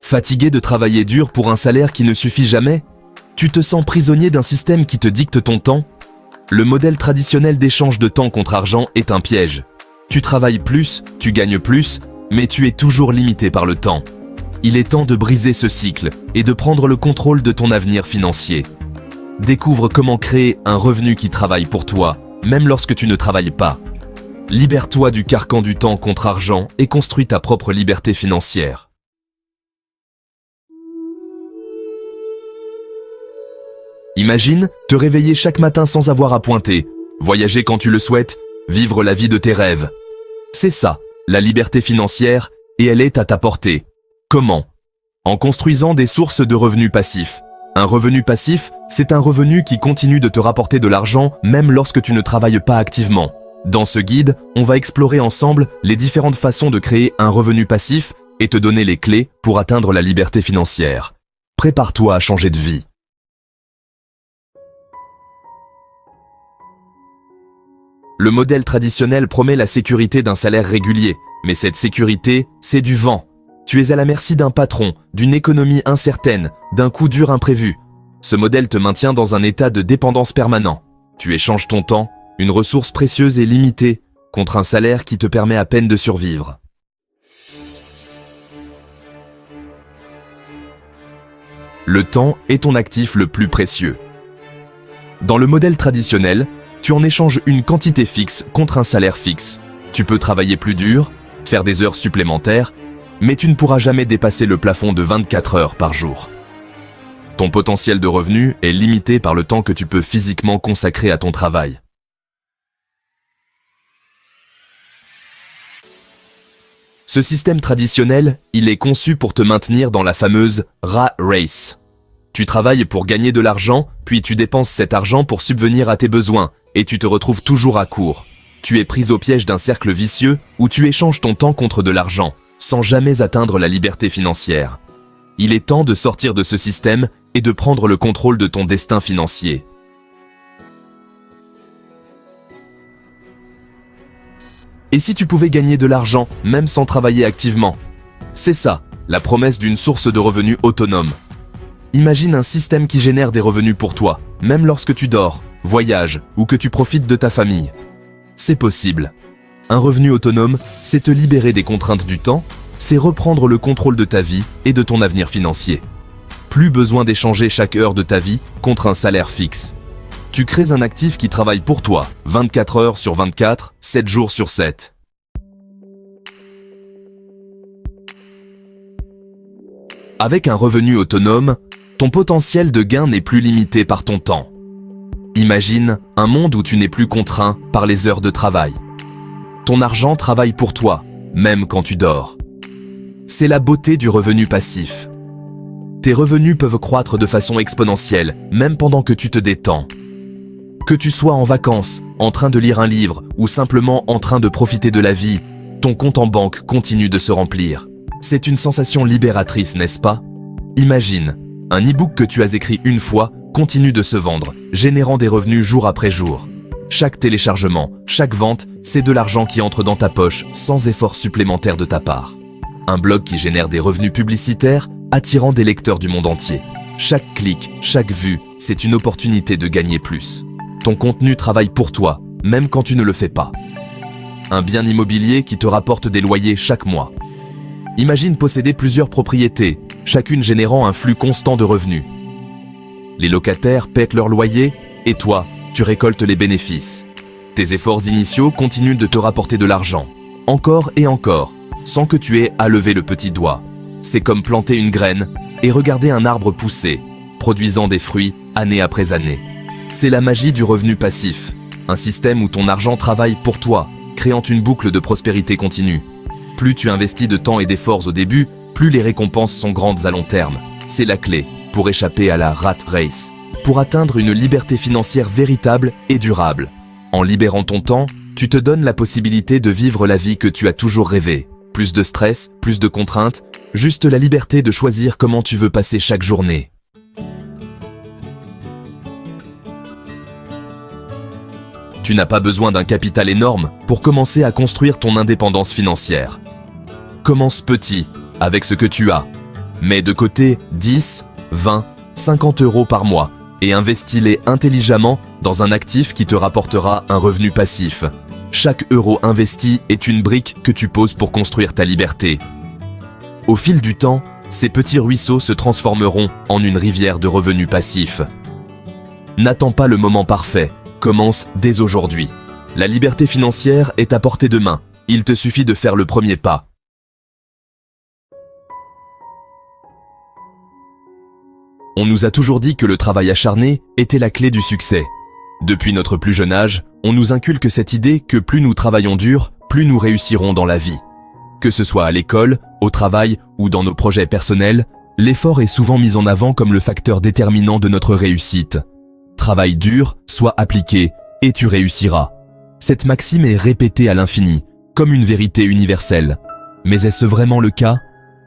Fatigué de travailler dur pour un salaire qui ne suffit jamais? Tu te sens prisonnier d'un système qui te dicte ton temps? Le modèle traditionnel d'échange de temps contre argent est un piège. Tu travailles plus, tu gagnes plus, mais tu es toujours limité par le temps. Il est temps de briser ce cycle et de prendre le contrôle de ton avenir financier. Découvre comment créer un revenu qui travaille pour toi, même lorsque tu ne travailles pas. Libère-toi du carcan du temps contre argent et construis ta propre liberté financière. Imagine te réveiller chaque matin sans avoir à pointer, voyager quand tu le souhaites, vivre la vie de tes rêves. C'est ça, la liberté financière, et elle est à ta portée. Comment? En construisant des sources de revenus passifs. Un revenu passif, c'est un revenu qui continue de te rapporter de l'argent même lorsque tu ne travailles pas activement. Dans ce guide, on va explorer ensemble les différentes façons de créer un revenu passif et te donner les clés pour atteindre la liberté financière. Prépare-toi à changer de vie. Le modèle traditionnel promet la sécurité d'un salaire régulier, mais cette sécurité, c'est du vent. Tu es à la merci d'un patron, d'une économie incertaine, d'un coup dur imprévu. Ce modèle te maintient dans un état de dépendance permanent. Tu échanges ton temps, une ressource précieuse et limitée, contre un salaire qui te permet à peine de survivre. Le temps est ton actif le plus précieux. Dans le modèle traditionnel, tu en échanges une quantité fixe contre un salaire fixe. Tu peux travailler plus dur, faire des heures supplémentaires, mais tu ne pourras jamais dépasser le plafond de 24 heures par jour. Ton potentiel de revenu est limité par le temps que tu peux physiquement consacrer à ton travail. Ce système traditionnel, il est conçu pour te maintenir dans la fameuse rat race. Tu travailles pour gagner de l'argent, puis tu dépenses cet argent pour subvenir à tes besoins, et tu te retrouves toujours à court. Tu es pris au piège d'un cercle vicieux où tu échanges ton temps contre de l'argent, sans jamais atteindre la liberté financière. Il est temps de sortir de ce système et de prendre le contrôle de ton destin financier. Et si tu pouvais gagner de l'argent, même sans travailler activement? C'est ça, la promesse d'une source de revenus autonome. Imagine un système qui génère des revenus pour toi, même lorsque tu dors, voyages ou que tu profites de ta famille. C'est possible. Un revenu autonome, c'est te libérer des contraintes du temps, c'est reprendre le contrôle de ta vie et de ton avenir financier. Plus besoin d'échanger chaque heure de ta vie contre un salaire fixe. Tu crées un actif qui travaille pour toi, 24 heures sur 24, 7 jours sur 7. Avec un revenu autonome, ton potentiel de gain n'est plus limité par ton temps. Imagine un monde où tu n'es plus contraint par les heures de travail. Ton argent travaille pour toi, même quand tu dors. C'est la beauté du revenu passif. Tes revenus peuvent croître de façon exponentielle, même pendant que tu te détends. Que tu sois en vacances, en train de lire un livre ou simplement en train de profiter de la vie, ton compte en banque continue de se remplir. C'est une sensation libératrice, n'est-ce pas? Imagine, un e-book que tu as écrit une fois continue de se vendre, générant des revenus jour après jour. Chaque téléchargement, chaque vente, c'est de l'argent qui entre dans ta poche sans effort supplémentaire de ta part. Un blog qui génère des revenus publicitaires, attirant des lecteurs du monde entier. Chaque clic, chaque vue, c'est une opportunité de gagner plus. Ton contenu travaille pour toi, même quand tu ne le fais pas. Un bien immobilier qui te rapporte des loyers chaque mois. Imagine posséder plusieurs propriétés, chacune générant un flux constant de revenus. Les locataires paient leur loyer, et toi, tu récoltes les bénéfices. Tes efforts initiaux continuent de te rapporter de l'argent, encore et encore, sans que tu aies à lever le petit doigt. C'est comme planter une graine et regarder un arbre pousser, produisant des fruits année après année. C'est la magie du revenu passif, un système où ton argent travaille pour toi, créant une boucle de prospérité continue. Plus tu investis de temps et d'efforts au début, plus les récompenses sont grandes à long terme. C'est la clé pour échapper à la rat race, pour atteindre une liberté financière véritable et durable. En libérant ton temps, tu te donnes la possibilité de vivre la vie que tu as toujours rêvé. Plus de stress, plus de contraintes, juste la liberté de choisir comment tu veux passer chaque journée. Tu n'as pas besoin d'un capital énorme pour commencer à construire ton indépendance financière. Commence petit, avec ce que tu as. Mets de côté 10, 20, 50 euros par mois et investis-les intelligemment dans un actif qui te rapportera un revenu passif. Chaque euro investi est une brique que tu poses pour construire ta liberté. Au fil du temps, ces petits ruisseaux se transformeront en une rivière de revenus passifs. N'attends pas le moment parfait, commence dès aujourd'hui. La liberté financière est à portée de main, il te suffit de faire le premier pas. On nous a toujours dit que le travail acharné était la clé du succès. Depuis notre plus jeune âge, on nous inculque cette idée que plus nous travaillons dur, plus nous réussirons dans la vie. Que ce soit à l'école, au travail ou dans nos projets personnels, l'effort est souvent mis en avant comme le facteur déterminant de notre réussite. Travaille dur, sois appliqué, et tu réussiras. Cette maxime est répétée à l'infini, comme une vérité universelle. Mais est-ce vraiment le cas?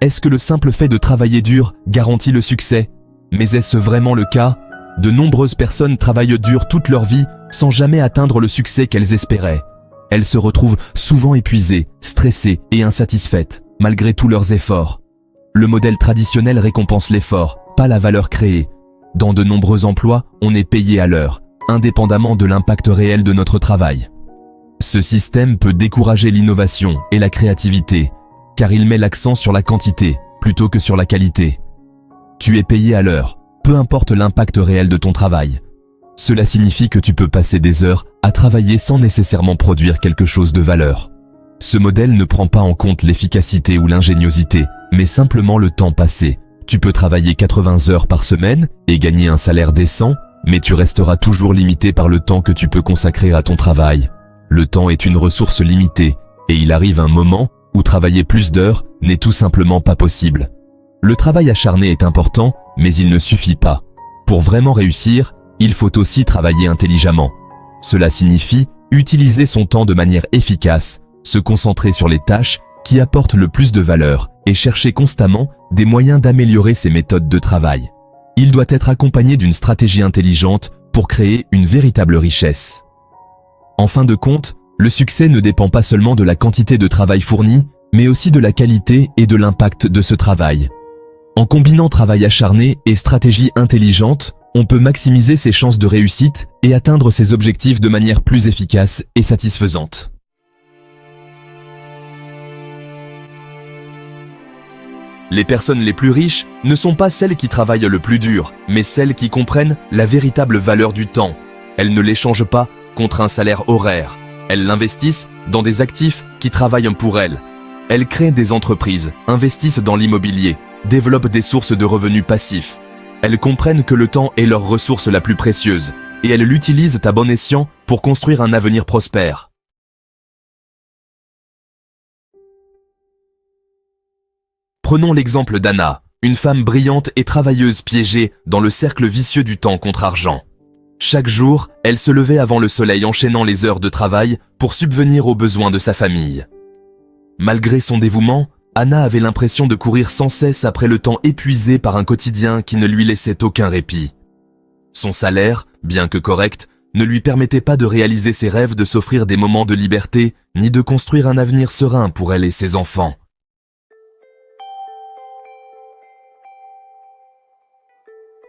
Est-ce que le simple fait de travailler dur garantit le succès? Mais est-ce vraiment le cas? De nombreuses personnes travaillent dur toute leur vie sans jamais atteindre le succès qu'elles espéraient. Elles se retrouvent souvent épuisées, stressées et insatisfaites, malgré tous leurs efforts. Le modèle traditionnel récompense l'effort, pas la valeur créée. Dans de nombreux emplois, on est payé à l'heure, indépendamment de l'impact réel de notre travail. Ce système peut décourager l'innovation et la créativité, car il met l'accent sur la quantité plutôt que sur la qualité. Tu es payé à l'heure, peu importe l'impact réel de ton travail. Cela signifie que tu peux passer des heures à travailler sans nécessairement produire quelque chose de valeur. Ce modèle ne prend pas en compte l'efficacité ou l'ingéniosité, mais simplement le temps passé. Tu peux travailler 80 heures par semaine et gagner un salaire décent, mais tu resteras toujours limité par le temps que tu peux consacrer à ton travail. Le temps est une ressource limitée, et il arrive un moment où travailler plus d'heures n'est tout simplement pas possible. Le travail acharné est important, mais il ne suffit pas. Pour vraiment réussir, il faut aussi travailler intelligemment. Cela signifie utiliser son temps de manière efficace, se concentrer sur les tâches qui apportent le plus de valeur et chercher constamment des moyens d'améliorer ses méthodes de travail. Il doit être accompagné d'une stratégie intelligente pour créer une véritable richesse. En fin de compte, le succès ne dépend pas seulement de la quantité de travail fourni, mais aussi de la qualité et de l'impact de ce travail. En combinant travail acharné et stratégie intelligente, on peut maximiser ses chances de réussite et atteindre ses objectifs de manière plus efficace et satisfaisante. Les personnes les plus riches ne sont pas celles qui travaillent le plus dur, mais celles qui comprennent la véritable valeur du temps. Elles ne l'échangent pas contre un salaire horaire. Elles l'investissent dans des actifs qui travaillent pour elles. Elles créent des entreprises, investissent dans l'immobilier, développent des sources de revenus passifs. Elles comprennent que le temps est leur ressource la plus précieuse et elles l'utilisent à bon escient pour construire un avenir prospère. Prenons l'exemple d'Anna, une femme brillante et travailleuse piégée dans le cercle vicieux du temps contre argent. Chaque jour, elle se levait avant le soleil enchaînant les heures de travail pour subvenir aux besoins de sa famille. Malgré son dévouement, Anna avait l'impression de courir sans cesse après le temps épuisé par un quotidien qui ne lui laissait aucun répit. Son salaire, bien que correct, ne lui permettait pas de réaliser ses rêves de s'offrir des moments de liberté, ni de construire un avenir serein pour elle et ses enfants.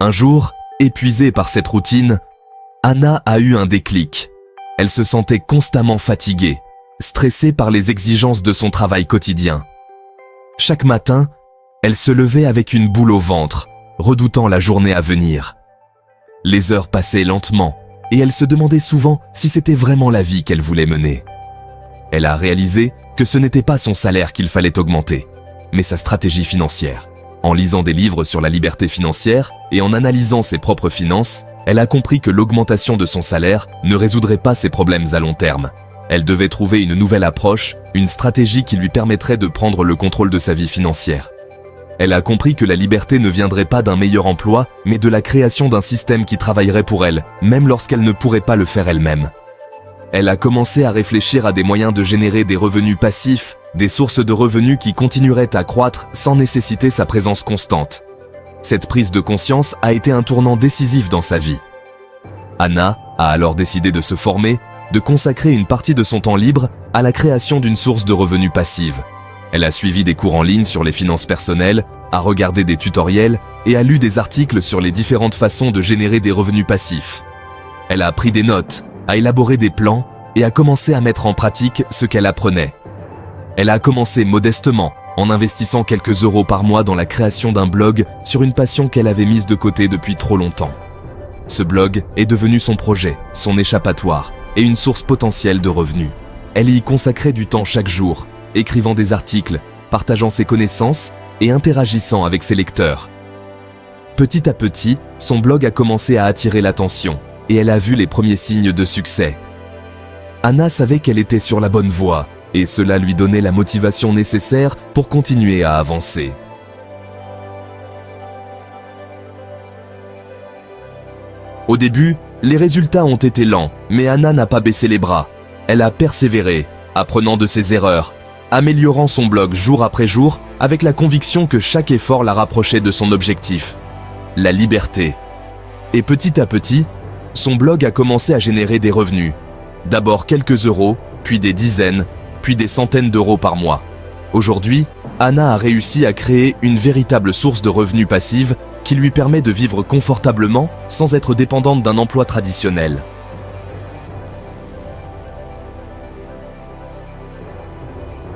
Un jour, épuisée par cette routine, Anna a eu un déclic. Elle se sentait constamment fatiguée, stressée par les exigences de son travail quotidien. Chaque matin, elle se levait avec une boule au ventre, redoutant la journée à venir. Les heures passaient lentement, et elle se demandait souvent si c'était vraiment la vie qu'elle voulait mener. Elle a réalisé que ce n'était pas son salaire qu'il fallait augmenter, mais sa stratégie financière. En lisant des livres sur la liberté financière et en analysant ses propres finances, elle a compris que l'augmentation de son salaire ne résoudrait pas ses problèmes à long terme. Elle devait trouver une nouvelle approche, une stratégie qui lui permettrait de prendre le contrôle de sa vie financière. Elle a compris que la liberté ne viendrait pas d'un meilleur emploi, mais de la création d'un système qui travaillerait pour elle, même lorsqu'elle ne pourrait pas le faire elle-même. Elle a commencé à réfléchir à des moyens de générer des revenus passifs, des sources de revenus qui continueraient à croître sans nécessiter sa présence constante. Cette prise de conscience a été un tournant décisif dans sa vie. Anna a alors décidé de se former, de consacrer une partie de son temps libre à la création d'une source de revenus passive. Elle a suivi des cours en ligne sur les finances personnelles, a regardé des tutoriels et a lu des articles sur les différentes façons de générer des revenus passifs. Elle a pris des notes, a élaboré des plans et a commencé à mettre en pratique ce qu'elle apprenait. Elle a commencé modestement, en investissant quelques euros par mois dans la création d'un blog sur une passion qu'elle avait mise de côté depuis trop longtemps. Ce blog est devenu son projet, son échappatoire et une source potentielle de revenus. Elle y consacrait du temps chaque jour, écrivant des articles, partageant ses connaissances et interagissant avec ses lecteurs. Petit à petit, son blog a commencé à attirer l'attention et elle a vu les premiers signes de succès. Anna savait qu'elle était sur la bonne voie et cela lui donnait la motivation nécessaire pour continuer à avancer. Au début, les résultats ont été lents, mais Anna n'a pas baissé les bras. Elle a persévéré, apprenant de ses erreurs, améliorant son blog jour après jour avec la conviction que chaque effort la rapprochait de son objectif, la liberté. Et petit à petit, son blog a commencé à générer des revenus. D'abord quelques euros, puis des dizaines, puis des centaines d'euros par mois. Aujourd'hui, Anna a réussi à créer une véritable source de revenus passive qui lui permet de vivre confortablement sans être dépendante d'un emploi traditionnel.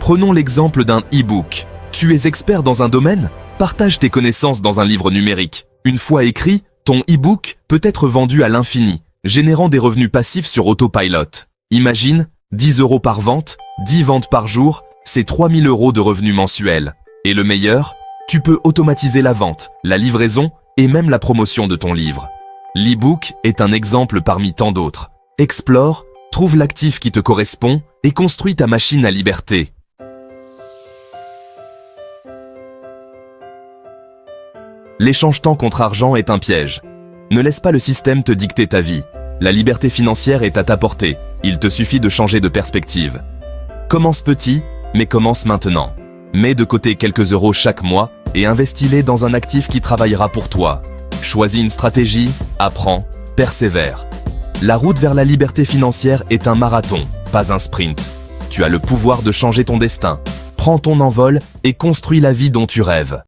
Prenons l'exemple d'un e-book. Tu es expert dans un domaine? Partage tes connaissances dans un livre numérique. Une fois écrit, ton e-book peut être vendu à l'infini, générant des revenus passifs sur autopilot. Imagine, 10 euros par vente, 10 ventes par jour, c'est 3000 euros de revenus mensuels. Et le meilleur, tu peux automatiser la vente, la livraison et même la promotion de ton livre. L'e-book est un exemple parmi tant d'autres. Explore, trouve l'actif qui te correspond et construis ta machine à liberté. L'échange temps contre argent est un piège. Ne laisse pas le système te dicter ta vie. La liberté financière est à ta portée. Il te suffit de changer de perspective. Commence petit, mais commence maintenant. Mets de côté quelques euros chaque mois et investis-les dans un actif qui travaillera pour toi. Choisis une stratégie, apprends, persévère. La route vers la liberté financière est un marathon, pas un sprint. Tu as le pouvoir de changer ton destin. Prends ton envol et construis la vie dont tu rêves.